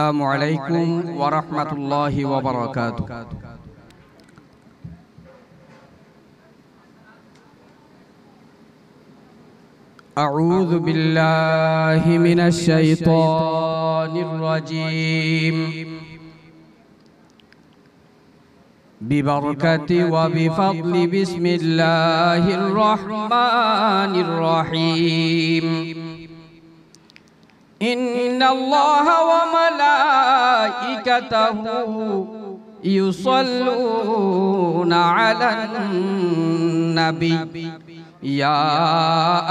السلام عليكم ورحمة الله وبركاته. أعوذ بالله من الشيطان الرجيم ببركة وبفضل بسم الله الرحمن الرحيم. إن الله وملائكته يصلون على النبي يا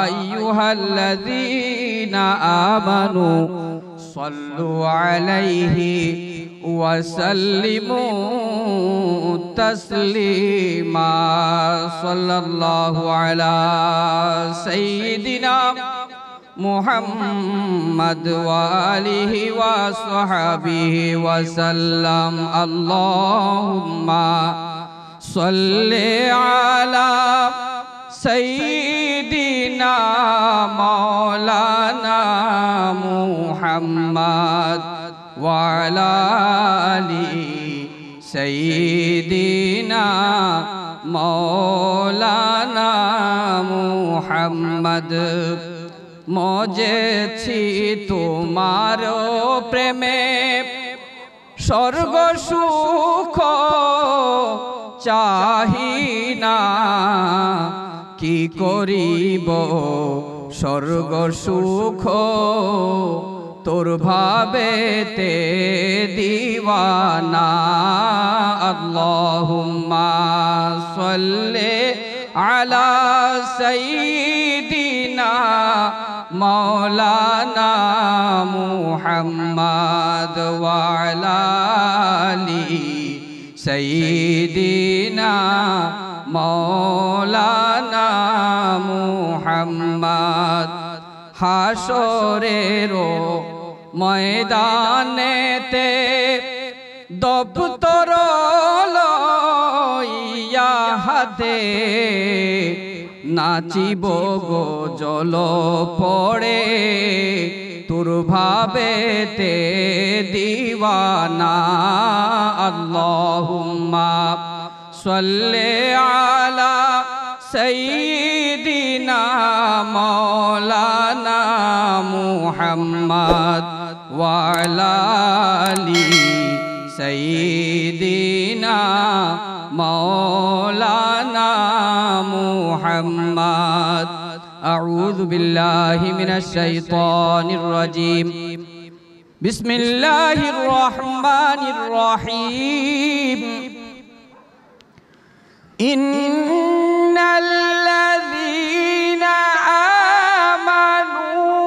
أيها الذين آمنوا صلوا عليه وسلموا تسليما. صلى الله على سيدنا محمد وآله وصحبه وسلم. اللهم صل على سيدنا مولانا محمد وعلى آل سيدنا مولانا محمد. মজেছি তোমার প্রেমে স্বর্গ সুখ চাহি না, কি করিব স্বর্গ সুখ তোর ভাবেতে দিওয়ানা। আল্লাহুম্মা সাল্লি আলা সাইয়্যিদিনা মাওলানা মুহাম্মদ ওয়া আলা আলি সাইয়্যিদিনা মাওলানা মুহাম্মদ। হাশরের ময়দানেতে দপ্তর লইয়া হাতে নাচিব গো জল পড়ে তোর ভাবেতে দিওয়ানা। আল্লাহুম্মা সাল্লি আলা সাইয়্যিদিনা মাওলানা মুহাম্মদ ওয়া আলা আলি সাইয়্যিদিনা مولانا محمد. أعوذ بالله من الشيطان الرجيم. بسم الله الرحمن الرحيم. إن الذين آمنوا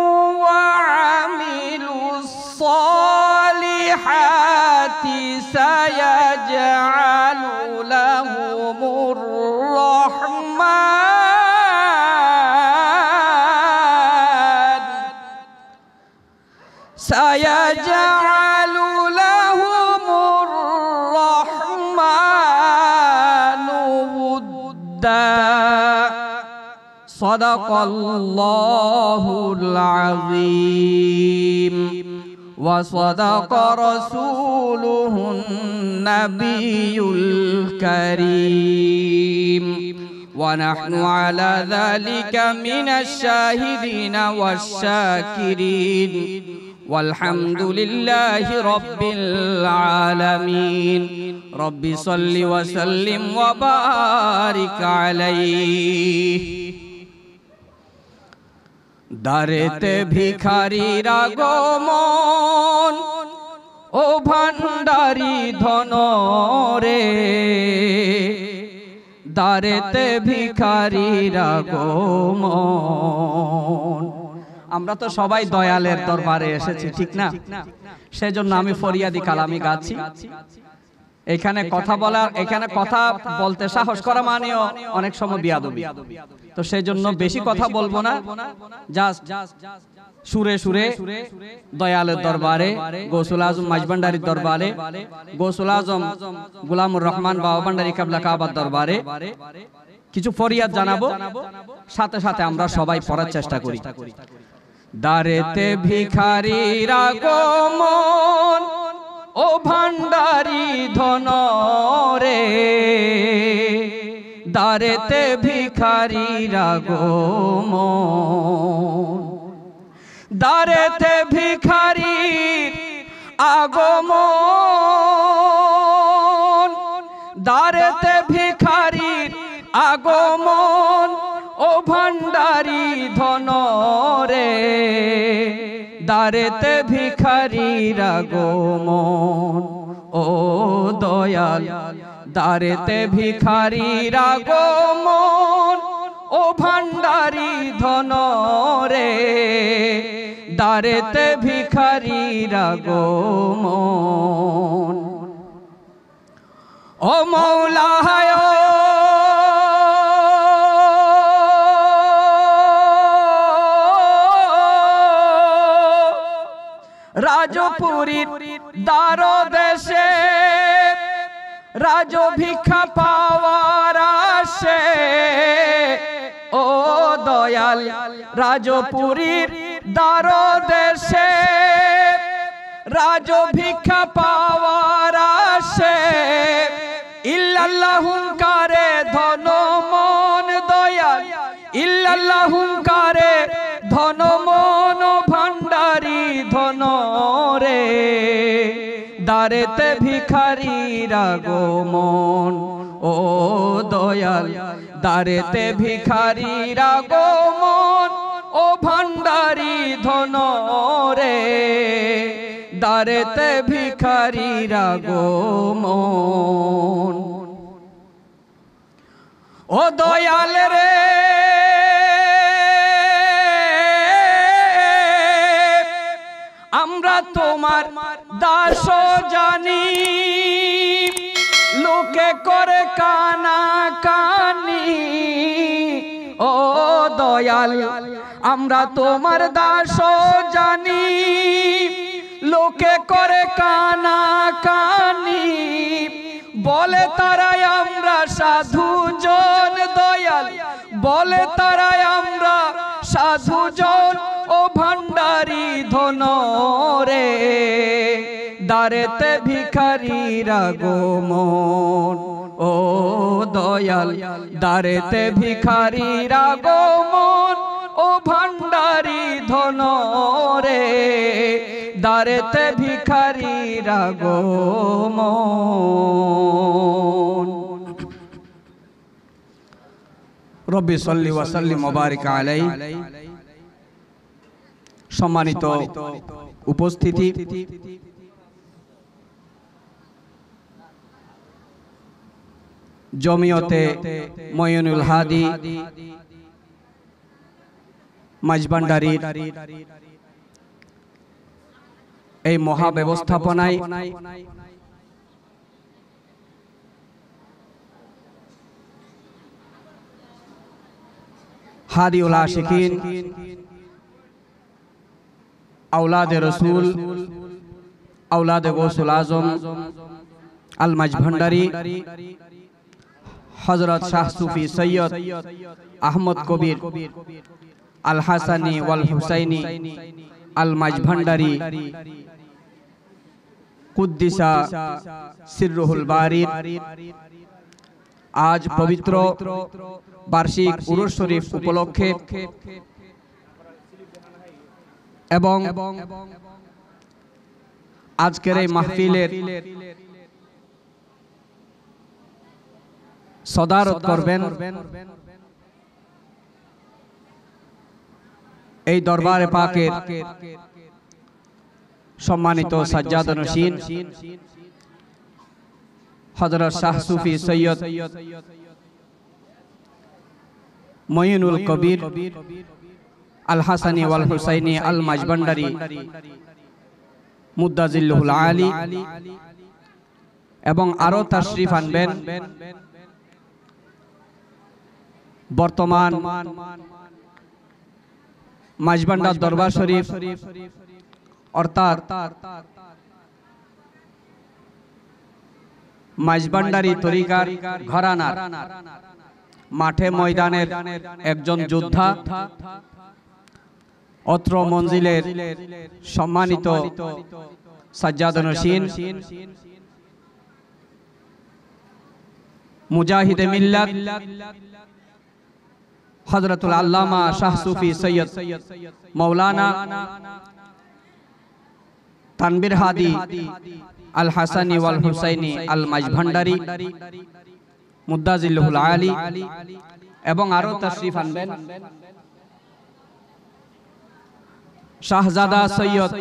وعملوا الصالحات سيجعل لهم الرحمن سيجعل لهم الرحمن ودا. صدق الله العظيم وصدق رسوله النبي الكريم. ونحن على ذلك من الشاهدين والشاكرين والحمد لله رب العالمين. رب صل وسلم وبارك عليه. দারেতে ভিখারির আগমন ও ভান্ডারি ধন রে, দারেতে ভিখারির আগমন। আমরা তো সবাই দয়ালের দরবারে এসেছি, ঠিক না? সেজন্য আমি ফরিয়াদি কালামি গাচ্ছি। এখানে কথা বলার, এখানে কথা বলতে সাহস করা মানেও অনেক সময় বিয়াদবি। তো সেজন্য বেশি কথা বলবো না, জাস্ট সুরে সুরে দয়ালের দরবারে, গৌসুল আজম মাঝভান্ডারির দরবারে, গৌসুল আজম গোলামুর রহমান বাবা ভান্ডারী কাবলা কাবার দরবারে কিছু ফরিয়াদ জানাবো, সাথে সাথে আমরা সবাই পড়ার চেষ্টা করি। দারেতে ভিখারির আগমন ও ভান্ডারি ধন রে, দারেতে ভিখারির আগমন, দারেতে ভিখারির আগমন, দারেতে ভিখারির আগমন ও ভান্ডারি ধন রে, দারেতে ভিখারির আগমন ও দয়াল, দারেতে ভিখারির আগমন ও ভান্ডারি ধন রে, দারেতে ভিখারির আগমন। ও মৌলা হায় রাজপুরীর দ্বার দেশে রাজ ভিক্ষা পাওয়ার আসে, ও দয়াল রাজপুরীর দ্বার দেশে রাজ ভিক্ষা পাওয়ার আসে, ইল্লাল্লাহুকারে ধন মন দয়াল, ইল্লাল্লাহুকারে ধন মন ভান্ডারি ধন রে, দারেতে ভিখারির আগমন ও দয়াল, দারেতে ভিখারির আগমন ও ভান্ডারি ধন রে, দারেতে ভিখারির আগমন। ও দয়াল রে আমরা তোমার দাস জানি, লোকে করে কানা কানি, ও দয়াল আমরা তোমার দাস জানি, লোকে করে কানা কানি, বলে তারাই আমরা সাধুজন দয়াল, বলে তারাই আমরা সাধুজন ও ভান্ডারি ধন রে, দারেতে ভিখারির আগমন ও দয়াল, দারেতে ভিখারির আগমন ও ভান্ডারি ধন রে, দারেতে ভিখারির আগমন। রব্বি সাল্লি ওয়া সাল্লিম ওয়া বারিক আলাইহি। সম্মানিত উপস্থিতি, জমিয়তে মঈনুল হাদি মাঝভান্ডারীর এই মহাব্যবস্থাপনায় হাদিউল আশিকিন औलाद रसूल औलाद गौसुल आजम अल मजभंडारी हजरत शाह सूफी सैयद अहमद कबीर अल हसनी वल हुसैनी अल मजभंडारी कुद्दिसा सिर्रुहुल बारी आज पवित्र वार्षिक उरुस शरीफ उपलक्षे এবং আজকের এই মাহফিলের সদারত করবেন এই দরবারে পাকের সম্মানিত সাজ্জাদানশীন হযরত শাহ সুফি সৈয়দ মঈনুল কবির আল হাসানি ওয়াল হুসাইনি আল মাজভান্ডারি মুদ্দাজিল্লুহুল আলী এবং আরো তাশরিফ আনবেন বর্তমান মাজভান্ডার দরবার শরীফ অর্থাৎ মাজভান্ডারি তরিকার ঘরানার মাঠে ময়দানের একজন যোদ্ধা অত্র মঞ্জিলের সম্মানিত সাজ্জাদনশীন মুজাহিদে মিল্লাত হযরতুল আল্লামা শাহ সুফি সৈয়দ মাওলানা তানবীর হাদি আল হাসানি ওয়াল হুসাইনি আল মাঝভান্ডারী মুদ্দাজিল্লুহুল আলী এবং আরো তাশরীফ আনবেন শাহজাদা সৈয়দ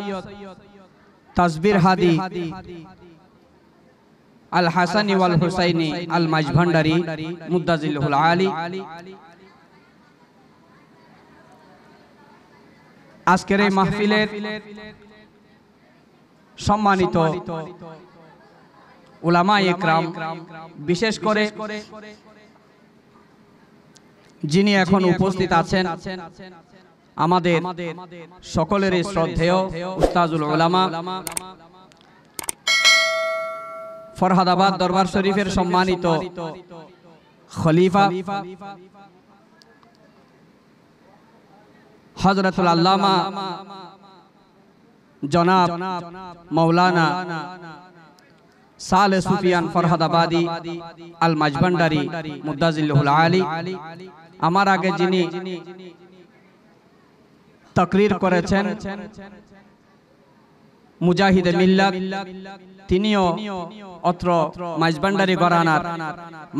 তাসবির হাদি আল হাসানি ওয়াল হুসাইনি আল মাঝভান্ডারী মুদ্দাজিল্লুহুল আলী। আজকের এই মাহফিলের সম্মানিত উলামায়ে ইকরাম, বিশেষ করে যিনি এখন উপস্থিত আছেন আমাদের সকলের শ্রদ্ধেয় উস্তাজুল উলামা ফরহাদাবাদ দরবার শরীফের সম্মানিত খলিফা হযরতুল আল্লামা জনাব মাওলানা সালে সুফিয়ান ফরহাদাবাদী আল মাঝভান্ডারী মুদ্দাজিল্লুহুল আলী। আমার আগে যিনি তাকরীর করেছেন মুজাহিদে মিল্লাত, তিনিও অত্র মাঝভান্ডারী ঘরানার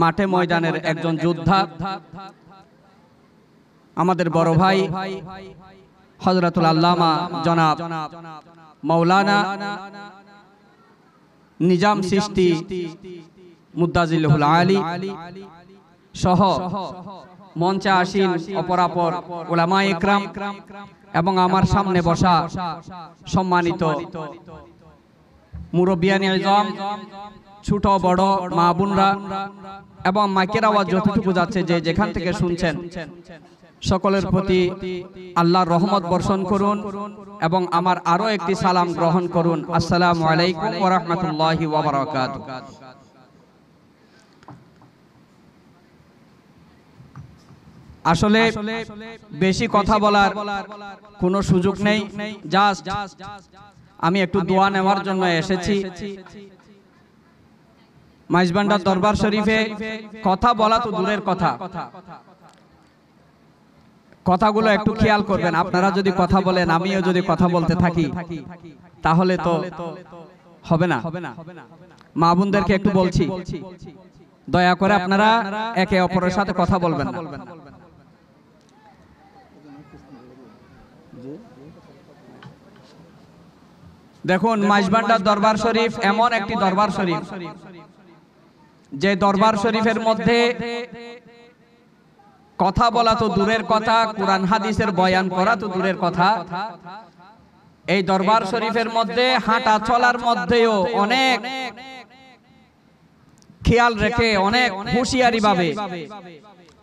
মাঠে ময়দানের একজন যোদ্ধা, আমাদের বড় ভাই হযরতুল আল্লামা জনাব মাওলানা নিজাম চিশতি মুদ্দাজিল্লুহুল আলী সহ মঞ্চে আসীন অপরাপর উলামায়ে ইকরাম এবং আমার সামনে বসা সম্মানিত মুরব্বিয়ানে ইজম, ছোট বড় মা বোনরা এবং মাইকের আওয়াজ যতটুকু যাচ্ছে যে যেখান থেকে শুনছেন সকলের প্রতি আল্লাহর রহমত বর্ষণ করুন এবং আমার আরো একটি সালাম গ্রহণ করুন। আসসালামু আলাইকুম ওয়া রাহমাতুল্লাহি ওয়া বারাকাতুহু। আসলে বেশি কথা বলার কোনো সুযোগ নেই, জাস্ট আমি একটু দোয়া নেওয়ার জন্য এসেছি। মাইজভান্ডার দরবার শরীফে কথা বলা তো দূরের কথা, কথাগুলো একটু খেয়াল করবেন। আপনারা যদি কথা বলেন, আমিও যদি কথা বলতে থাকি, তাহলে তো হবে না। মা বোনদেরকে একটু বলছি, দয়া করে আপনারা একে অপরের সাথে কথা বলবেন না। দেখুন, মাইজভান্ডার দরবার শরীফ এমন একটি দরবার শরীফ যে দরবার শরীফের মধ্যে কথা বলা তো দূরের কথা, কুরআন হাদিসের বয়ান করা তো দূরের কথা, এই দরবার শরীফের মধ্যে হাঁটা চলার মধ্যেও অনেক খেয়াল রেখে অনেক হুঁশিয়ারি ভাবে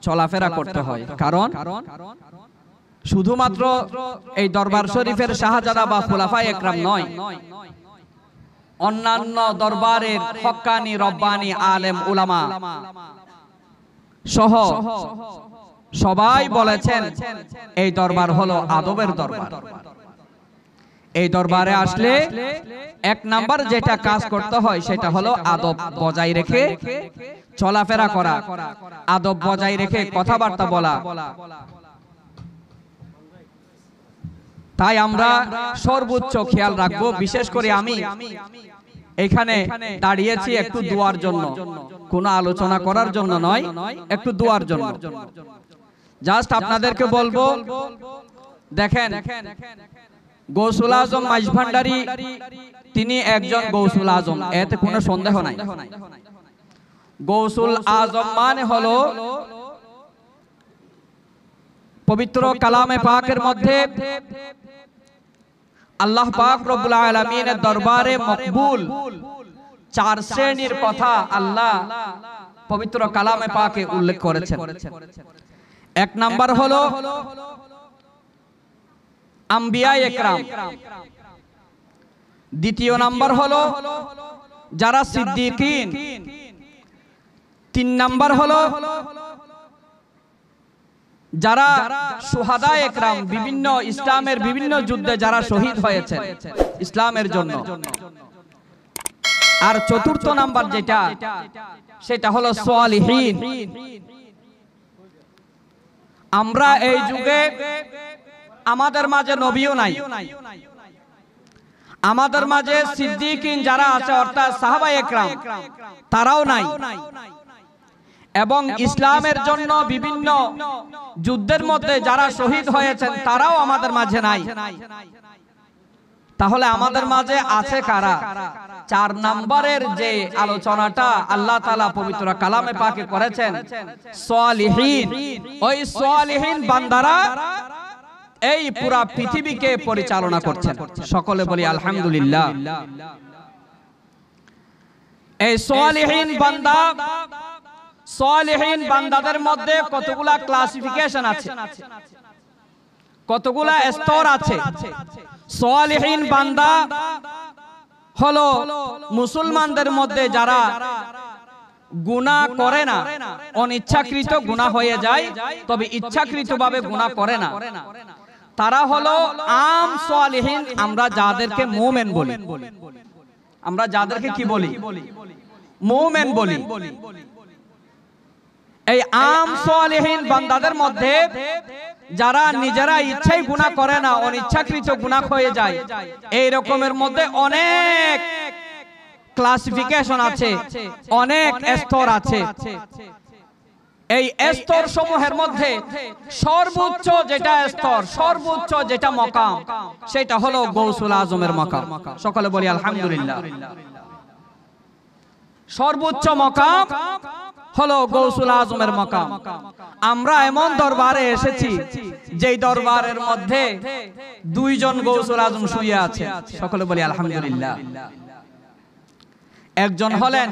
চলাফেরা করতে হয়। কারণ শুধুমাত্র এই দরবার শরীফের শাহজাদা বা খুলাফায়ে ইকরাম নয়, অন্যান্য দরবারের হক্কানি রব্বানি আলেম উলামা সহ সবাই বলেছেন এই দরবার হলো আদবের দরবার। এই দরবারে আসলে এক নাম্বার যেটা কাজ করতে হয় সেটা হলো আদব বজায় রেখে চলাফেরা করা, আদব বজায় রেখে কথাবার্তা বলা। তাই আমরা সর্বোচ্চ খেয়াল রাখবো। বিশেষ করে আমি এখানে দাঁড়িয়েছি একটু দোয়ার জন্য, কোনো আলোচনা করার জন্য নয়, একটু দোয়ার জন্য। জাস্ট আপনাদেরকে বলবো, দেখেন গৌসুল আজম মাইজভান্ডারী তিনি একজন গৌসুল আজম, এতে কোনো সন্দেহ নাই। গৌসুল আজম মানে হলো পবিত্র কালামে পাকের মধ্যে আল্লাহ পাক রব্বুল আলামিনের দরবারে মকবুল 4 শ্রেণীর কথা আল্লাহ পবিত্র কালামে পাকে উল্লেখ করেছেন। এক নাম্বার হলো আম্বিয়ায়ে ইকরাম, দ্বিতীয় নাম্বার হলো যারা সিদ্দিকিন, 3 নাম্বার হলো যারা শুহাদায়ে একরাম বিভিন্ন ইসলামের বিভিন্ন যুদ্ধে যারা শহীদ হয়েছেন ইসলামের জন্য। আর চতুর্থ নাম্বার যেটা, সেটা হলো সালিহিন। আমরা এই যুগে আমাদের মাঝে নবীও নাই, আমাদের মাঝে সিদ্দিকিন যারা আছে অর্থাৎ সাহাবায়ে একরাম তারাও নাই, এবং ইসলামের জন্য বিভিন্ন যুদ্ধের মধ্যে যারা শহীদ হয়েছেন তারাও আমাদের মাঝে নাই। তাহলে আমাদের মাঝে আছে কারা? 4 নম্বরের যে আলোচনাটা আল্লাহ তাআলা পবিত্র কালামে পাকে করেছেন, সালিহিন। ওই সালিহিন বান্দারা এই পুরা পৃথিবীকে পরিচালনা করছেন। সকলে বলি আলহামদুলিল্লাহ। এই সালিহিন বান্দা, সালিহিন বান্দাদের মধ্যে কতগুলা ক্লাসিফিকেশন আছে, কতগুলা স্তর আছে। সালিহিন বান্দা হলো মুসলমানদের মধ্যে যারা গুনাহ করে না, অনিচ্ছাকৃত গুনাহ হয়ে যায়, তবে ইচ্ছাকৃতভাবে গুনাহ করে না, তারা হলো আম সালিহিন। আমরা যাদেরকে মুমিন বলি, আমরা যাদেরকে কি বলি? মুমিন বলি। এই আম সালিহিন বান্দাদের মধ্যে যারা নিজেরা ইচ্ছাই গুনাহ করে না, অনিচ্ছাকৃত গুনাহ হয়ে যায়, এই রকমের মধ্যে অনেক ক্লাসিফিকেশন আছে, অনেক স্তর আছে। এই স্তর সমূহের মধ্যে সর্বোচ্চ যেটা স্তর, সর্বোচ্চ যেটা মাকাম, সেটা হলো গৌসুল আজমের মাকাম। সকলে বলি আলহামদুলিল্লাহ। সর্বোচ্চ মাকাম হলো গৌসুল আজমের মাকাম। আমরা এমন দরবারে এসেছি যেই দরবারের মধ্যে 2 জন গৌসুল আজম শুয়ে আছে। সকলে বলি আলহামদুলিল্লাহ। একজন হলেন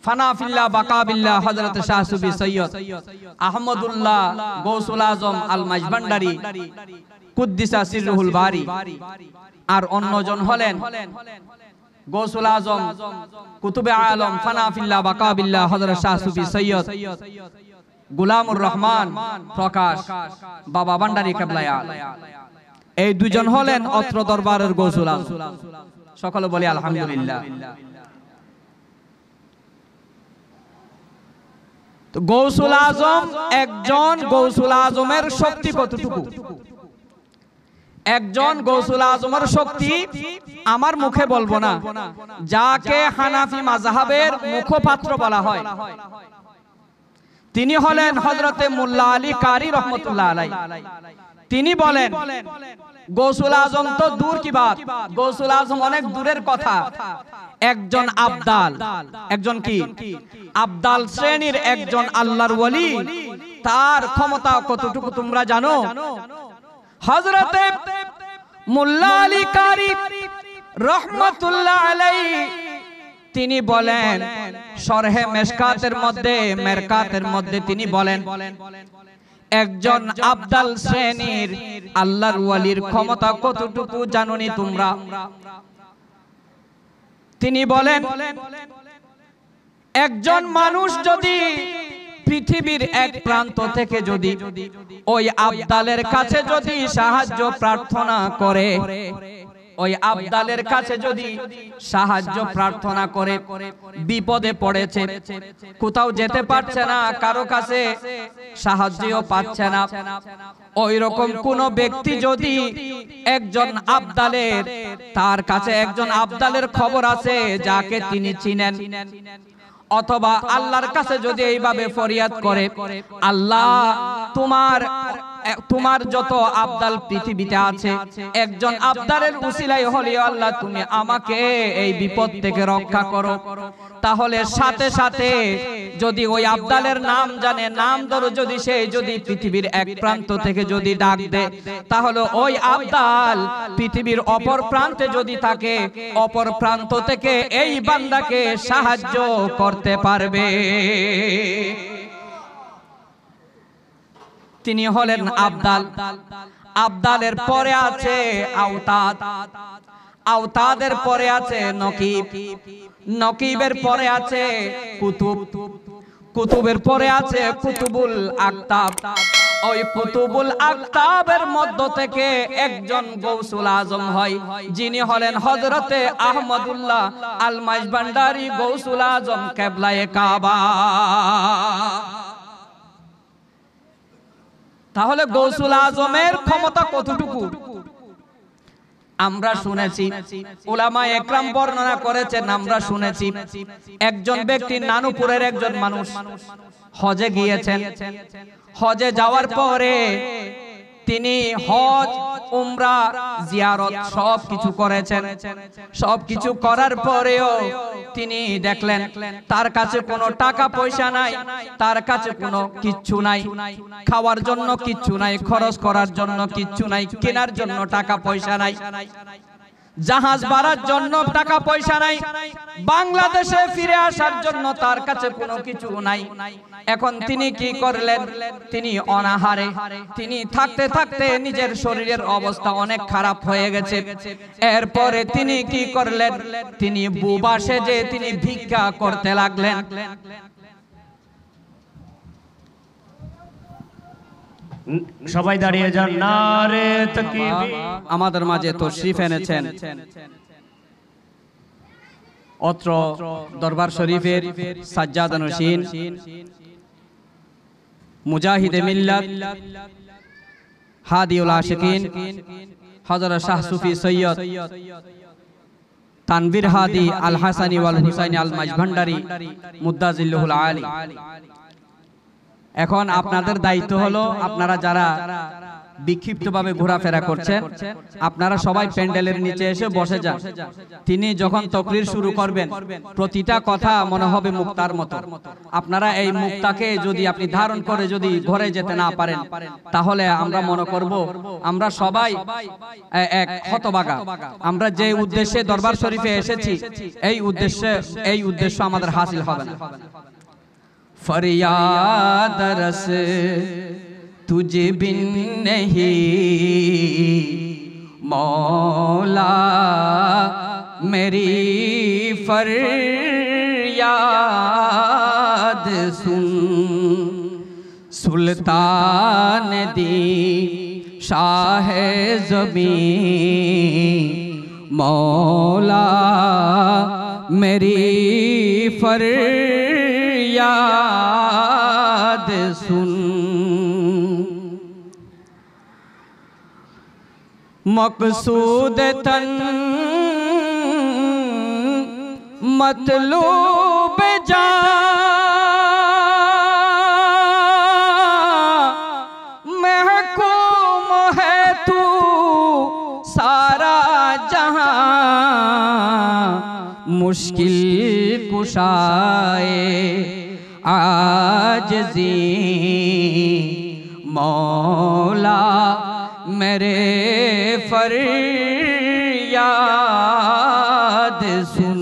ফানাফিল্লাহ বাকাবিল্লাহ হযরত শাহ সুফি সৈয়দ আহমদুল্লাহ গৌসুল আজম আল মাজভান্ডারী কুদ্দিসা সিররুল বারী। আর অন্যজন হলেন গৌসুল আজম কুতুবে আলম ফানাফিল্লাহ বাকাবিল্লাহ হযরত শাহ সুফি সৈয়দ গোলামুর রহমান প্রকাশ বাবা ভান্ডারী কেবলায়া। এই 2 জন হলেন অত্র দরবারের গৌসুল আজম। সকলে বলি আলহামদুলিল্লাহ। তো গৌসুল আজম একজন গৌসুল আজমের শক্তি কতটুকু? একজন গৌসুল আজমের শক্তি আমার মুখে বলবো না, যাকে হানাফি মাযহাবের মুখপাত্র বলা হয় তিনি হলেন হযরতে মোল্লা আলী কারি রহমাতুল্লাহ আলাইহি। তিনি বলেন গৌসুল আজম তো দূর কি বাত, গৌসুল আজম অনেক দূরের কথা। একজন আবদাল, একজন কি আবদাল শ্রেণীর একজন আল্লাহর ওলি, তার ক্ষমতা কতটুকু তোমরা জানো? হযরতে মোল্লা আলী কারি রহমাতুল্লাহ আলাইহি তিনি বলেন শরহে মেশকাতের মধ্যে, মেরকাতের মধ্যে তিনি বলেন একজন আবদাল শ্রেণীর আল্লাহর ওয়ালির ক্ষমতা কতটুকু জানোনি তোমরা? তিনি বলেন একজন মানুষ যদি পৃথিবীর এক প্রান্ত থেকে যদি ওই আবদালের কাছে যদি সাহায্য প্রার্থনা করে, ওই আবদালের কাছে যদি সাহায্য প্রার্থনা করে, বিপদে পড়েছে, কোথাও যেতে পারছে না, কারো কাছে সাহায্যও পাচ্ছে না, ওই রকম কোন ব্যক্তি যদি একজন আবদালের, তার কাছে একজন আবদালের খবর আছে যাকে তিনি চিনেন, অথবা আল্লাহর কাছে যদি এইভাবে ফরিয়াদ করে, আল্লাহ তোমার যত আবদাল পৃথিবীতে আছে একজন আবদালের উসিলায় হলেও আল্লাহ তুমি আমাকে এই বিপদ থেকে রক্ষা করো, তাহলে সাথে সাথে যদি ওই আবদালের নাম জানে, নাম ধরে যদি সে যদি পৃথিবীর এক প্রান্ত থেকে যদি ডাক দেয়, তাহলে ওই আবদাল পৃথিবীর অপর প্রান্তে যদি থাকে, অপর প্রান্ত থেকে এই বান্দাকে সাহায্য করতে পারবে। তিনি হলেন আবদাল। আবদালের পরে আছে আওতাদ, আওতাদের পরে আছে নকিব, নকিবের পরে আছে কুতুব, কুতুবের পরে আছে কুতুবুল আকতাব। ওই কুতুবুল আকতাবের মধ্য থেকে একজন গৌসুল আজম হয়, যিনি হলেন হযরতে আহমদুল্লাহ আল মাইজভান্ডারী গৌসুল আজম কিবলায়ে কাবা। তাহলে গৌসুল আজমের ক্ষমতা কতটুকু আমরা শুনেছি, উলামা একরাম বর্ণনা করেছেন, আমরা শুনেছি। একজন ব্যক্তি, নানুপুরের একজন মানুষ হজে গিয়েছেন। হজে যাওয়ার পরে তিনি হজ, উমরা, জিয়ারত সব কিছু করেছেন। সব কিছু করার পরেও তিনি দেখলেন তার কাছে কোনো টাকা পয়সা নাই, তার কাছে কোনো কিচ্ছু নাই, খাওয়ার জন্য কিচ্ছু নাই, খরচ করার জন্য কিচ্ছু নাই, কেনার জন্য টাকা পয়সা নাই, জাহাজ ভাড়ার জন্য টাকা পয়সা নাই, বাংলাদেশে ফিরে আসার জন্য তার কাছে কোনো কিছু নাই। এখন তিনি কি করলেন? তিনি অনাহারে, তিনি থাকতে থাকতে নিজের শরীরের অবস্থা অনেক খারাপ হয়ে গেছে। এরপরে তিনি কি করলেন? তিনি বুবা সেজে তিনি ভিক্ষা করতে লাগলেন। সবাই দাঁড়িয়ে যান, নারে তাকবীর। আমাদের মাঝে তশরিফ এনেছেন অত্র দরবার শরীফের সাজ্জাদানশীন মুজাহিদে মিল্লাত হাদিউল আশিকিন হযরত শাহ সুফি সৈয়দ তানভীর হাদি আল হাসানি ওয়াল হুসাইনি আল মাইজভান্ডারী মুদ্দাজিল্লাহুল আলী। এখন আপনাদের দায়িত্ব হলো, আপনারা যারা বিক্ষিপ্তভাবে ঘোরাফেরা করছেন, আপনারা সবাই প্যান্ডেলের নিচে এসে বসে যান। তিনি যখন তাকরীর শুরু করবেন, প্রতিটা কথা মনে হবে মুক্তার মতো। আপনারা এই মুক্তাকে যদি আপনি ধারণ করে যদি ঘরে যেতে না পারেন, তাহলে আমরা মনে করব আমরা সবাই এক হতভাগা। আমরা যে উদ্দেশ্যে দরবার শরীফে এসেছি, এই উদ্দেশ্য আমাদের হাসিল হবে না। फरियाद रस तुझे बिन नहीं मौला, मेरी फरियाद सुन। सुल्तान दी शाह ज़मीं मौला, मेरी फरियाद सुन। मकसूद तन मतलूब जा, महकूम है तू सारा जहां, मुश्किल कुशाए आजिज़ी मौला, मेरे फरियाद सुन।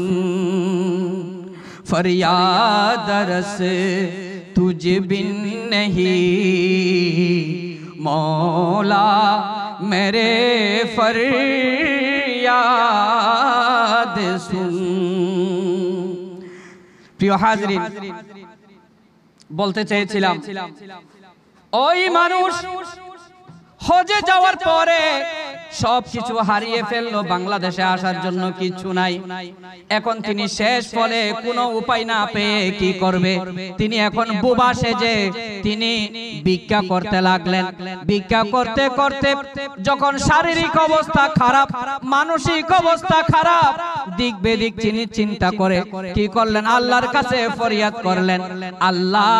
फरियाद रस तुझ बिन नहीं मौला, मेरे फरियाद सुन। প্রিয় হাজরিন, বলতে চেয়েছিলাম ওই মানুষ হজে যাওয়ার পরে সবকিছু হারিয়ে ফেললো, বাংলাদেশে আসার জন্য কিছু নাই। এখন তিনি শেষ ফলে কোনো উপায় না পেয়ে কি করবে? তিনি এখন বুবা সেজে তিনি ভিক্ষা করতে লাগলেন। ভিক্ষা করতে করতে যখন শারীরিক অবস্থা খারাপ, মানসিক অবস্থা খারাপ, দিক বেদিক তিনি চিন্তা করে কি করলেন? আল্লাহর কাছে ফরিয়াদ করলেন, আল্লাহ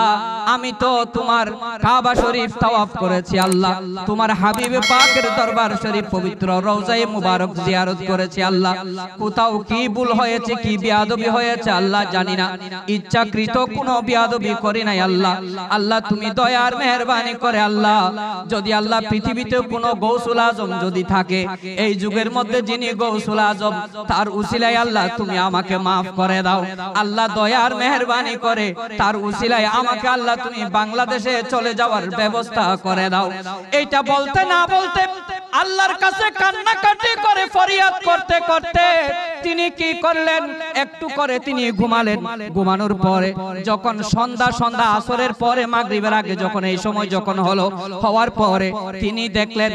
আমি তো তোমার কাবা শরীফ তাওয়াফ করেছি, আল্লাহ তোমার হাবিব পাকের দরবার শরীফ পবিত্র রওজায়ে মুবারক জিয়ারত করেছি, আল্লাহ কোথাও কি ভুল হয়েছে, কি বিয়াদবি হয়েছে আল্লাহ জানি না, ইচ্ছাকৃত কোনো বিয়াদবি করি নাই আল্লাহ। আল্লাহ তুমি দয়ার মেহেরবানি করে আল্লাহ, যদি আল্লাহ পৃথিবীতে কোনো গৌসুল আজম যদি থাকে এই যুগের মধ্যে, যিনি গৌসুল আজম, তার উসিলায় আল্লাহ তুমি আমাকে মাফ করে দাও। আল্লাহ দয়ার মেহেরবানি করে তার উসিলায় আমাকে আল্লাহ তুমি বাংলাদেশে চলে যাওয়ার ব্যবস্থা করে দাও। এইটা বলতে না বলতে আল্লাহর কাছে কান্নাকাটি করে ফরিয়াদ করতে করতে তিনি কি করলেন, একটু করে তিনি ঘুমালেন। ঘুমানোর পরে যখন সন্ধ্যা আসরের পরে মাগরিবের আগে যখন এই সময় যখন হওয়ার পরে তিনি দেখলেন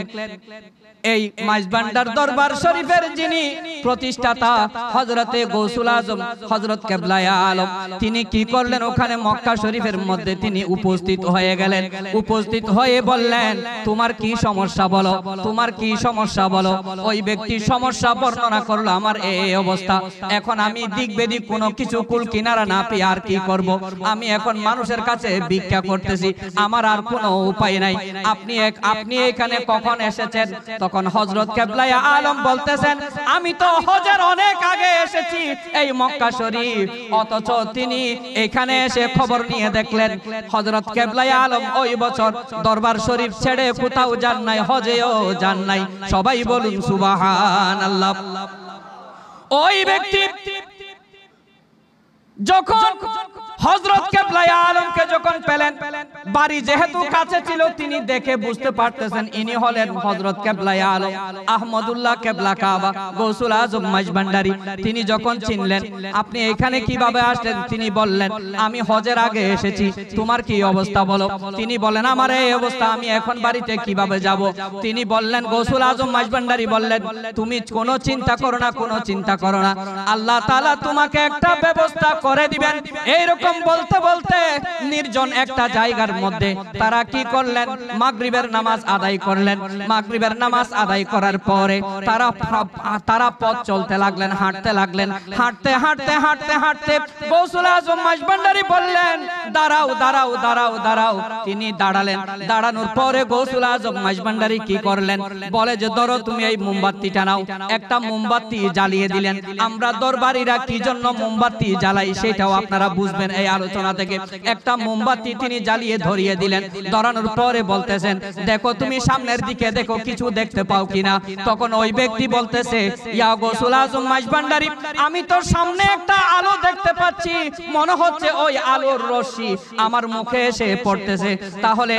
এই মাইজভান্ডার দরবার শরীফের যিনি প্রতিষ্ঠাতা হযরতে গৌসুল আজম হযরত কেবলায়ে আলম, তিনি কি করলেন, ওখানে মক্কা শরীফের মধ্যে তিনি উপস্থিত হয়ে গেলেন। উপস্থিত হয়ে বললেন, তোমার কি সমস্যা বলো, তোমার কি সমস্যা বলো। ওই ব্যক্তি সমস্যা বর্ণনা করলো, আমার এই অবস্থা, এখন আমি দিক বেদিক কোনো কিছু কুল কিনারা না পেয়ে আর কি করব, আমি এখন মানুষের কাছে ভিক্ষা করতেছি, আমার আর কোনো উপায় নাই। আপনি এখানে কখন এসেছেন? তখন হযরত কেবলায়ে আলম বলতেছেন, আমি তো হজের অনেক আগে এসেছি এই মক্কা শরীফ, অথচ তিনি এখানে এসে খবর নিয়ে দেখলেন হযরত কেবলায়ে আলম ওই বছর দরবার শরীফ ছেড়ে কোথাও যান নাই, হজেও যান নাই। সবাই বলুন সুবহানাল্লাহ। ওই ব্যক্তি যখন হযরত কেবলায়ে আলমকে যখন পেলেন, বাড়ি যেহেতু কাছে ছিল, তিনি দেখে বুঝতে পারতেছেন ইনি হলেন হযরত কেবলায়ে আলম আহমদুল্লাহ কেবলা কাবা গৌসুল আজম মাইজভান্ডারী। তিনি যখন চিনলেন, আপনি এখানে কিভাবে আসলেন? তিনি বললেন, আমি হজের আগে এসেছি, তোমার কি অবস্থা বলো। তিনি বলেন, আমার এই অবস্থা, আমি এখন বাড়িতে কিভাবে যাব। তিনি বললেন, গৌসুল আজম মাইজভান্ডারী বললেন, তুমি কোনো চিন্তা করো না, কোনো চিন্তা করো না, আল্লাহ তাআলা তোমাকে একটা ব্যবস্থা করে দিবেন। এইরকম বলতে বলতে নির্জন একটা জায়গার মধ্যে তারা কি করলেন, মাগরিবের নামাজ আদায় করলেন। মাগরিবের নামাজ আদায় করার পরে তারা পথ চলতে লাগলেন, হাঁটতে লাগলেন। হাঁটতে হাঁটতে হাঁটতে হাঁটতে গৌসুল আজম মাইজভান্ডারী বললেন, দাঁড়াও দাঁড়াও দাঁড়াও দাঁড়াও। তিনি দাঁড়ালেন। দাঁড়ানোর পরে গৌসুল আজম মাইজভান্ডারী কি করলেন, বলে যে ধরো তুমি এই মোমবাতিটা নাও। একটা মোমবাতি জ্বালিয়ে দিলেন। আমরা দরবারীরা কি জন্য মোমবাতি জ্বালাই সেটাও আপনারা বুঝবেন এই আলোচনা থেকে। একটা মোমবাতি তিনি জ্বালিয়ে ধরিয়ে দিলেন। ধরানোর পরে বলতেছেন, দেখো তুমি সামনের দিকে দেখো, কিছু দেখতে পাও কিনা। তখন ওই ব্যক্তি বলতেছে, ইয়া গৌসুল আজম মাইজভান্ডারী, আমি তো সামনে একটা আলো দেখতে পাচ্ছি, মনে হচ্ছে ওই আলোর রশ্মি আমার মুখে এসে পড়তেছে। তাহলে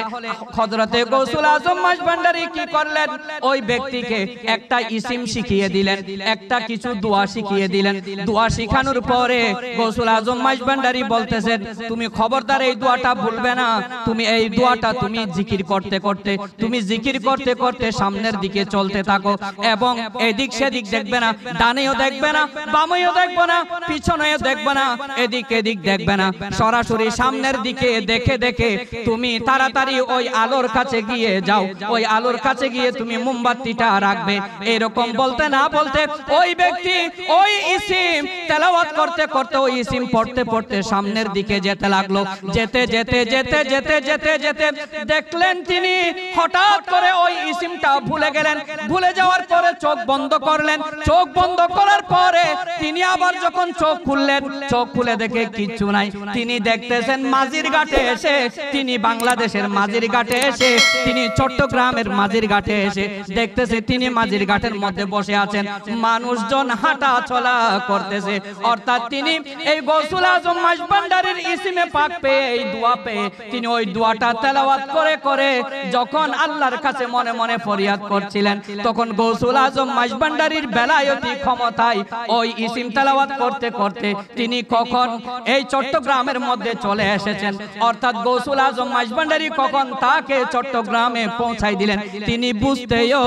হযরতে গৌসুল আজম মাইজভান্ডারী কি করলেন, ওই ব্যক্তিকে একটা ইসিম শিখিয়ে দিলেন, একটা কিছু দোয়া শিখিয়ে দিলেন। দোয়া শিখানোর পরে গৌসুল আজম মাইজভান্ডারী বলতেছেন, তুমি খবরদার এই দোয়াটা ভুলবে না। তুমি এই দোয়াটা তুমি জিকির করতে করতে, তুমি জিকির করতে করতে সামনের দিকে চলতে থাকো, এবং এদিক সেদিক দেখবে না, ডানেও দেখবে না, বামেও দেখবে না, পিছনেও দেখবে না, এদিক এদিক দেখবে না, সরাসরি সামনের দিকে দেখে দেখে তুমি তাড়াতাড়ি ওই আলোর কাছে গিয়ে যাও। ওই আলোর কাছে গিয়ে তুমি মোমবাতিটা রাখবে। এরকম বলতে না বলতে ওই ব্যক্তি ওই ইসিম তেলাওয়াত করতে করতে, ওই ইসিম পড়তে পড়তে সামনের দিকে যেতে লাগলো। যেতে যেতে যেতে যেতে যেতে যেতে দেখলেন তিনি হঠাৎ করে ওই ইসিমটা ভুলে গেলেন। ভুলে যাওয়ার পরে চোখ বন্ধ করলেন। চোখ বন্ধ করার পরে তিনি আবার যখন চোখ খুললেন, চোখ খুলে দেখে কিচ্ছু নাই। তিনি দেখতেছেন মাঝিরঘাটে এসে, তিনি বাংলাদেশের মাঝিরঘাটে এসে, তিনি চট্টগ্রামের মাঝিরঘাটে এসে দেখতেছে তিনি মাঝিরঘাটের মধ্যে বসে আছেন, মানুষজন হাঁটা চলা করতেছে। অর্থাৎ তিনি এই গৌসুল আজম মাইজভান্ডারীর ইসিমে পাক পেয়ে, এই দোয়া পেয়ে, তিনি ওই দোয়াটা তেলাওয়াত করে করে যখন আল্লাহর কাছে মনে মনে ফরিয়াদ করছিলেন, তখন গৌসুল আজম মাইজভান্ডারীর বেলায়েতি ক্ষমতায় ওই ইসিম তেলাওয়াত করতে করতে তিনি কখন এই চট্টগ্রামের মধ্যে চলে এসেছেন। অর্থাৎ গৌসুল আজম মাইজভান্ডারী কখন তাকে চট্টগ্রামে পৌঁছাই দিলেন তিনি বুঝতেও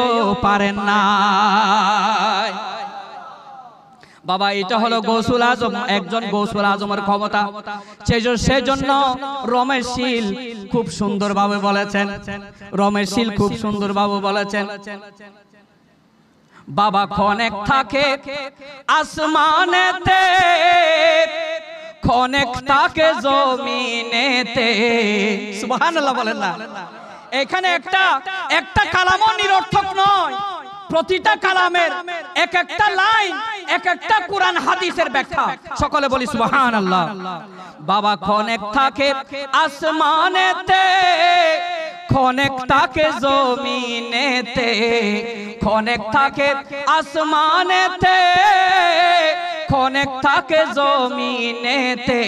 পারেন না। বাবা, এটা হলো গৌসুল আজম, একজন গৌসুল আজমের ক্ষমতা। সেজন্য রমেশ শীল খুব সুন্দরভাবে বলেছেন, রমেশ শীল খুব সুন্দরভাবে বলেছেন, বাবা ক্ষণেক থাকে আসমানেতে, ক্ষণেক থাকে জমিনেতে। সুবহানাল্লাহ বলেন না। এখানে একটা কালামও নিরর্থক নয়, প্রতিটা কালামের এক একটা লাইন এক একটা কোরআন হাদিসের ব্যাখ্যা। সকলে বলি সুবহানাল্লাহ। বাবা ক্ষণেক থাকে আসমানেতে, ক্ষণেক থাকে জমিনেতে, ক্ষণেক থাকে আসমানেতে, ক্ষণেক থাকে জমিনেতে,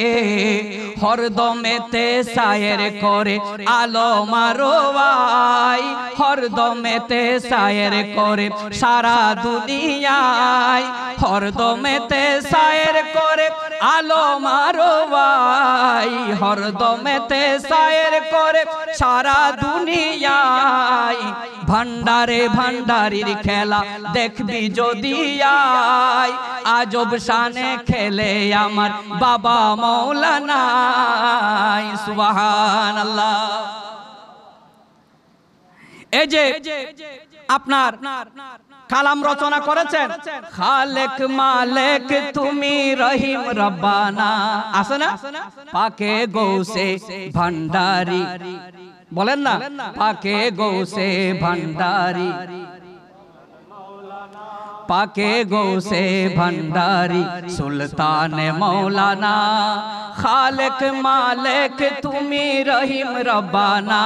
হরদমেতে সায়ের করে আলো মারোয়াই, হরদমেতে সায়ের করে সারা দুনিয়ায়, হরদমেতে সায়ের করে আলো মারোয়াই, হরদমেতে সায়ের করে সারা দুনিয়ায়। ভান্ডারে ভান্ডারির খেলা দেখবি যদি আয়, আজব শানে খেলে আমার বাবা মৌলানা। সুবহানাল্লাহ। এই যে আপনার কালাম রচনা করেছেন, খালেক মালেক তুমি রহিম রব্বানা, আছে না? পাকে গৌসে ভান্ডারি, বলেন না, পাকে গৌসে ভান্ডারি, পাকে গৌসে ভান্ডারি সুলতান মৌলানা। খালেক মালেক তুমি রহিম রব্বানা,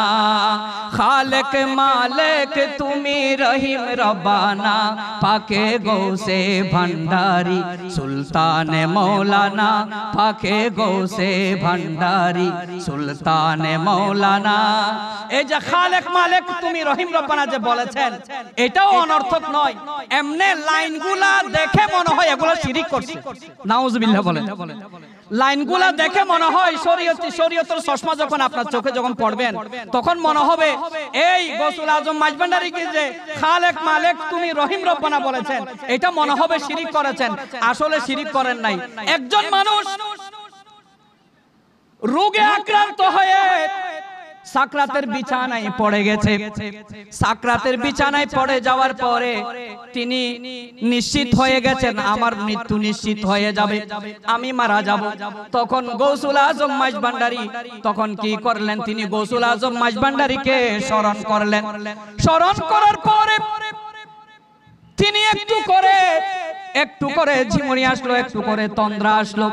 খালেক মালেক তুমি রহিম রব্বানা। পাকে গৌসে ভান্ডারি সুলতান মৌলানা, পাকে গৌসে ভান্ডারি সুলতান মৌলানা। এই যে খালেক মালেক তুমি রহিম রব্বানা যে বলেছেন, এটাও অনর্থক নয়। এমনে লাইনগুলা দেখে মনে হয় এগুলো শিরিক করছে। নাউজুবিল্লাহ বলেন। লাইনগুলা দেখে মনে হয় শরীয়তের চশমা যখন আপনার চোখে যখন পড়বেন, তখন মনে হবে এই গৌসুল আজম মাইজভান্ডারী কি যে খালেক মালেক তুমি রহিম রব্বানা বলেছেন, এটা মনে হবে শিরিক করেছেন। আসলে শিরিক করেন নাই। একজন মানুষ রোগে আক্রান্ত হয়ে সাকরাতের বিছানায় পড়ে গেছে। সাকরাতের বিছানায় পড়ে যাওয়ার পরে তিনি নিশ্চিত হয়ে গেছেন আমার মৃত্যু নিশ্চিত হয়ে যাবে, আমি মারা যাব। তখন গৌসুল আজম মাইজভান্ডারী তখন কি করলেন? তিনি গৌসুল আজম মাইজভান্ডারীকে স্মরণ করলেন। স্মরণ করার পরে তিনি একটু করে ঝিমুনি আসলো, একটু করে তন্দ্রা আসলো।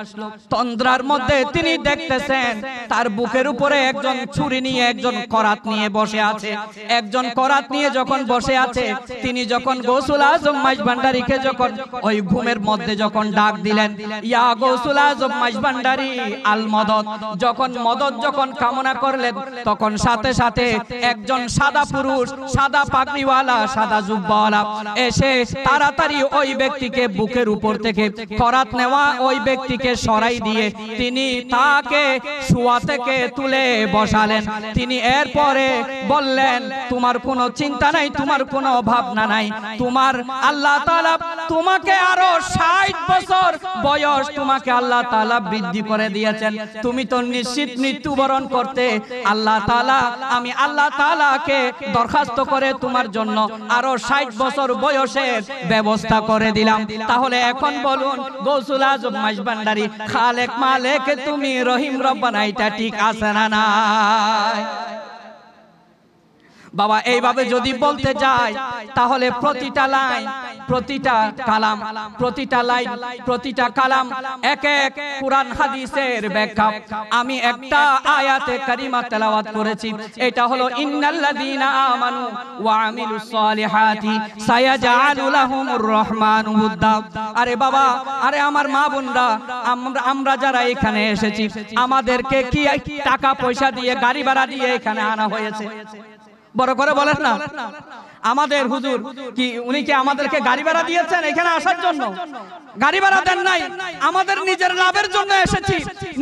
তন্দ্রার মধ্যে তিনি দেখতেছেন তার বুকের উপরে একজন ছুরি নিয়ে একজন করাত নিয়ে বসে আছে। একজন করাত নিয়ে যখন বসে আছে, তিনি যখন গৌসুল আজম মাইজভান্ডারীকে যখন ওই ঘুমের মধ্যে যখন ডাক দিলেন, ইয়া গৌসুল আজম মাইজভান্ডারী আল মদদ, যখন মদদ যখন কামনা করলেন, তখন সাথে সাথে একজন সাদা পুরুষ, সাদা পাগড়িওয়ালা, সাদা জুব্বাওয়ালা এসে তাড়াতাড়ি ওই ব্যক্তিকে বুকের উপর থেকে করাত নেওয়া ওই ব্যক্তিকে সরাই দিয়ে তিনি তাকে শোয়া থেকে তুলে বসালেন। তিনি এরপরে বললেন, তোমার কোনো চিন্তা নাই, তোমার কোনো ভাবনা নাই, তোমার আল্লাহ তাআলা তোমাকে আরো 60 বছর বয়স তোমাকে আল্লাহ তাআলা বৃদ্ধি করে দিয়েছেন। তুমি তো নিশ্চিত মৃত্যুবরণ করতে। আল্লাহ তাআলা, আমি আল্লাহ তাআলাকে দরখাস্ত করে তোমার জন্য আরো 60 বছর বয়সের ব্যবস্থা করে দিলাম। তাহলে এখন বলুন গৌসুল আজম মাইজভান্ডারী খালেক মালেক তুমি রহিম রব্বানা, এটা ঠিক আছে না নাই? বাবা এইভাবে যদি বলতে যাই তাহলে প্রতিটা লাইন, প্রতিটা কালাম, প্রতিটা লাইন, প্রতিটা কালাম এক এক কুরআন হাদিসের ব্যাখ্যা। আমি একটা আয়াতে কারিমা তেলাওয়াত করেছি, এটা হলো ইন্নাল্লাযীনা আমানু ওয়া আমিলুস সালিহাতি সায়াজআলু লাহুমুর রহমানু উদ্দা। আরে বাবা, আরে আমার মা বোনরা, আমরা যারা এখানে এসেছি, আমাদেরকে কি টাকা পয়সা দিয়ে গাড়ি ভাড়া দিয়ে এখানে আনা হয়েছে? বড় করে বলেন না। আমাদের হুজুর কি উনি কি আমাদেরকে গাড়ি ভাড়া দিয়েছেন এখানে আসার জন্য? গাড়ি ভাড়া দেন নাই। আমাদের নিজের লাভের জন্য এসেছি,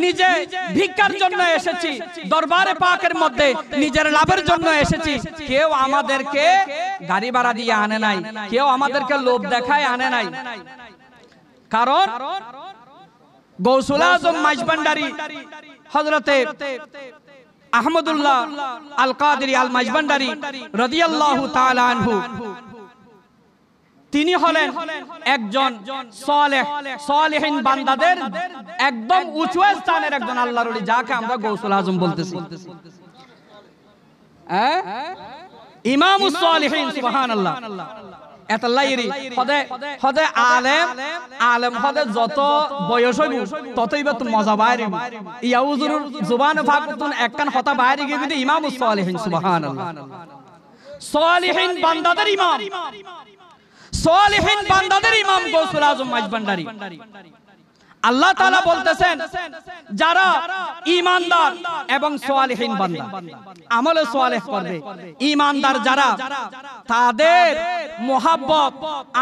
নিজে ভিক্ষার জন্য এসেছি, দরবারে পাকের মধ্যে নিজের লাভের জন্য এসেছি। কেউ আমাদেরকে গাড়ি ভাড়া দিয়ে আনে নাই, কেউ আমাদেরকে লোভ দেখায় আনে নাই। কারণ গৌসুল আজম মাইজভান্ডারী হযরতে আহমদুল্লাহ আল কাদেরী আল মাইজভান্ডারী রাদিয়াল্লাহু তাআলা আনহু, তিনি হলেন একজন সালেহিন বান্দাদের একদম উঁচু স্থানের একজন আল্লাহর ওলি, যাকে আমরা গৌসুল আজম বলতেছি। ইমামুস সালিহিন, সুবহানাল্লাহ। এতলাইরি হদে আলেম হদে যত বয়স হইব ততই বা মজা বাইরে। ইয়া হুজুর জুবান ফাকুতুন একখান হতা বাইরে গিয়ে কিন্তু ইমামুস সালিহিন, সুবহানাল্লাহ। সালিহিন বান্দাদের ইমাম, সালিহিন বান্দাদের ইমাম গৌসুল আজম মাইজভান্ডারী। আল্লাহ তাআলা বলতেছেন যারা ঈমানদার এবং সালেহিন বান্দা আমলে সালেহ করবে, ঈমানদার যারা, তাদের মুহাব্বত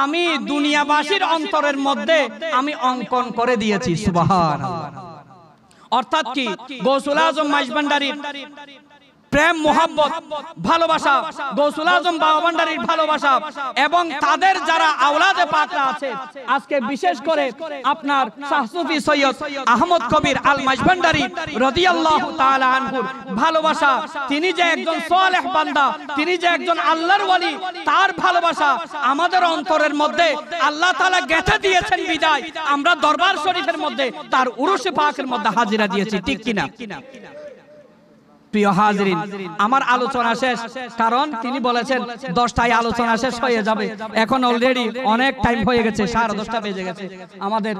আমি দুনিয়াবাসীর অন্তরের মধ্যে আমি অঙ্কন করে দিয়েছি। সুবহানাল্লাহ। অর্থাৎ কি, গৌসুল আজম মাইজভান্ডারীর প্রেম, মুহাব্বত, ভালোবাসা, গৌসুল আজম বাবা ভান্ডারীর ভালোবাসা এবং তাদের যারা আওলাদে পাকরা আছে, আজকে বিশেষ করে আপনার শাহ সুফি সৈয়দ আহমদ কবির আল মাইজভান্ডারী রাদিয়াল্লাহু তাআলা আনহুর ভালোবাসা, তিনি যে একজন সালেহ বান্দা, তিনি যে একজন আল্লাহর ওয়ালি, তার ভালোবাসা আমাদের অন্তরের মধ্যে আল্লাহ তাআলা গেঁথে দিয়েছেন বিদায় আমরা দরবার শরীফের মধ্যে তার উরুশে পাকের মধ্যে হাজিরা দিয়েছি। ঠিক কিনা? প্রিয় হাজিরিন, আমার আলোচনা শেষ, কারণ তিনি বলেছেন 10টায় আলোচনা শেষ হয়ে যাবে। এখন অলরেডি অনেক টাইম হয়ে গেছে, 10:30 বেজে গেছে। আমাদের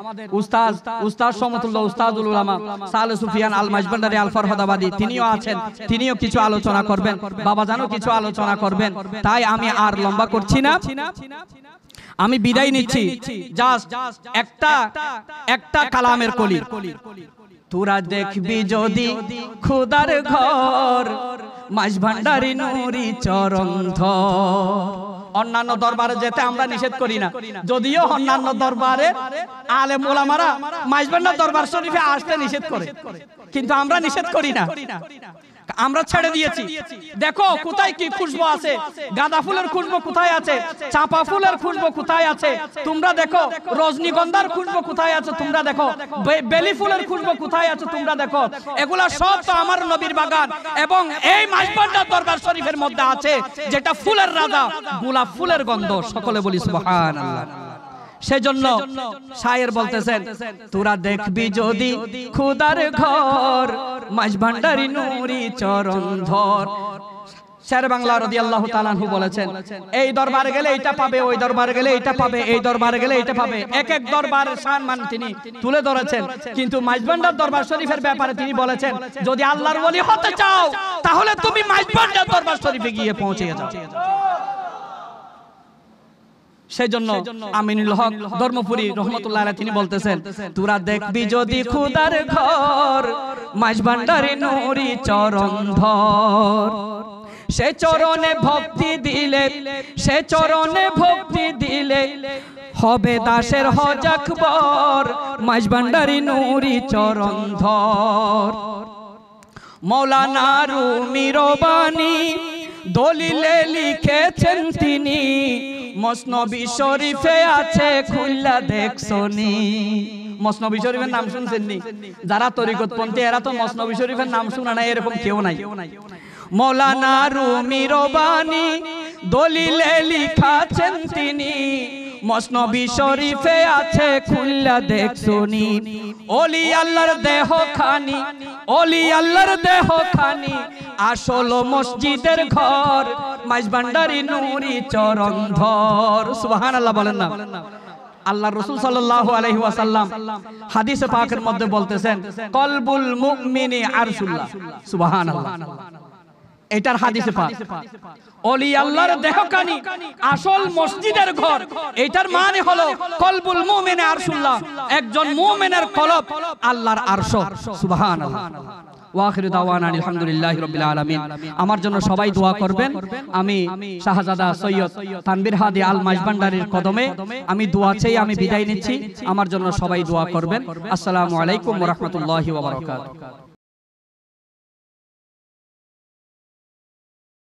উস্তাদ সমতুল্লাহ উস্তাদুল উলামা সালে সুফিয়ান আল মাইজভান্ডারী আল ফরহাদাবাদী তিনিও আছেন, তিনিও কিছু আলোচনা করবেন, বাবাজানও কিছু আলোচনা করবেন। তাই আমি আর লম্বা করছি না, আমি বিদায় নিচ্ছি। জাস্ট একটা কালামের কলি। তোরা দেখবি যদি খুদার ঘর, মাইজভান্ডারী নুরি চরণ ধর। অন্যান্য দরবারে যেতে আমরা নিষেধ করি না, যদিও অন্যান্য দরবারে আলেম ওলামারা মাইজভান্ডার দরবার শরীফে আসতে নিষেধ করে, কিন্তু আমরা নিষেধ করি না, আমরা ছেড়ে দিয়েছি। দেখো কোথায় কি খুশবু আছে, গাঁদা ফুলের খুশবু কোথায় আছে, চাঁপা ফুলের খুশবু কোথায় আছে, তোমরা দেখো রজনীগন্ধার খুশবু কোথায় আছে, তোমরা দেখো বেলি ফুলের খুশবু কোথায় আছে, তোমরা দেখো। এগুলা সব তো আমার নবীর বাগান এবং এই মাইজভান্ডার দরবার শরীফের মধ্যে আছে যেটা ফুলের রাজা, গোলাপ ফুলের গন্ধ। সকলে বলি সুবহানাল্লাহ। সেজন্য শায়ের বলতেছেন, তোরা দেখবি যদি খুদার ঘর, মাইজভান্ডারী নুরি চরণ ধর। শের বাংলা রাদিয়াল্লাহু তাআলা আনহু বলেছেন, এই দরবারে গেলে এটা পাবে, ওই দরবারে গেলে এটা পাবে, এই দরবারে গেলে এটা পাবে। এক এক দরবারের সম্মান তিনি তুলে ধরেছেন, কিন্তু মাইজভান্ডার দরবার শরীফের ব্যাপারে তিনি বলেছেন, যদি আল্লাহর ওলি হতে চাও তাহলে তুমি মাইজভান্ডার দরবার শরীফে গিয়ে পৌঁছে যাও। সেজন্য আমিনুল হক ধর্মপুরী রহমতুল্লাহ আলাইহি তিনি বলতেছেন, তোরা দেখবি যদি খুদার ঘর, মাইজভান্ডারী নুরি চরণ ধর। সে চরণে ভক্তি দিলে, সে চরণে ভক্তি দিলে হবে দাসের হজ আকবর, মাইজভান্ডারী নুরি চরণ ধর। মৌলানা রুমি রবানী দলিলে লিখেছেন তিনি, মসনবী শরীফে আছে খুললা দেখছনি। মসনবী শরীফের নাম শুনছেন নি? যারা তরিকতপন্থী এরা তো মসনবী শরীফের নাম শুনে না, এরকম কেউ নাই। মৌলানা রুমি রবানী দলিলে লিখেছেন তিনি, মসনবী শরীফে আছে খুললা দেখছনি। ওলি আল্লাহর দেহ খানি, ওলি আল্লাহর দেহ খানি, আসল মসজিদের ঘর, মাইজভান্ডারী নুরি চরণ ধর। সুবহানাল্লাহ বলেন না? আল্লাহর রাসূল সাল্লাল্লাহু আলাইহি ওয়াসাল্লাম হাদিসে পাকের মধ্যে বলতেছেন, কলবুল মুমিনি আরশুল্লাহ। সুবহানাল্লাহ, এটার হাদিসে পাক। ওলি আল্লাহর দেহখানি আসল মসজিদের ঘর, এটার মানে হলো কলবুল মুমিনি আরশুল্লাহ, একজন মুমিনের কলব আল্লাহর আরশ। সুবহানাল্লাহ। ওয়া আখিরু দাওয়ানা আলহামদুলিল্লাহি রাব্বিল আলামিন। আমার জন্য সবাই দোয়া করবেন। আমি শাহজাদা সৈয়দ তানভীর হাদি আল মাইজভান্ডারীর কদমে আমি দোয়া চাই, আমি বিদায় নিচ্ছি। আমার জন্য সবাই দোয়া করবেন। আসসালামু আলাইকুম ওয়া রাহমাতুল্লাহি ওয়া বারাকাতুহু।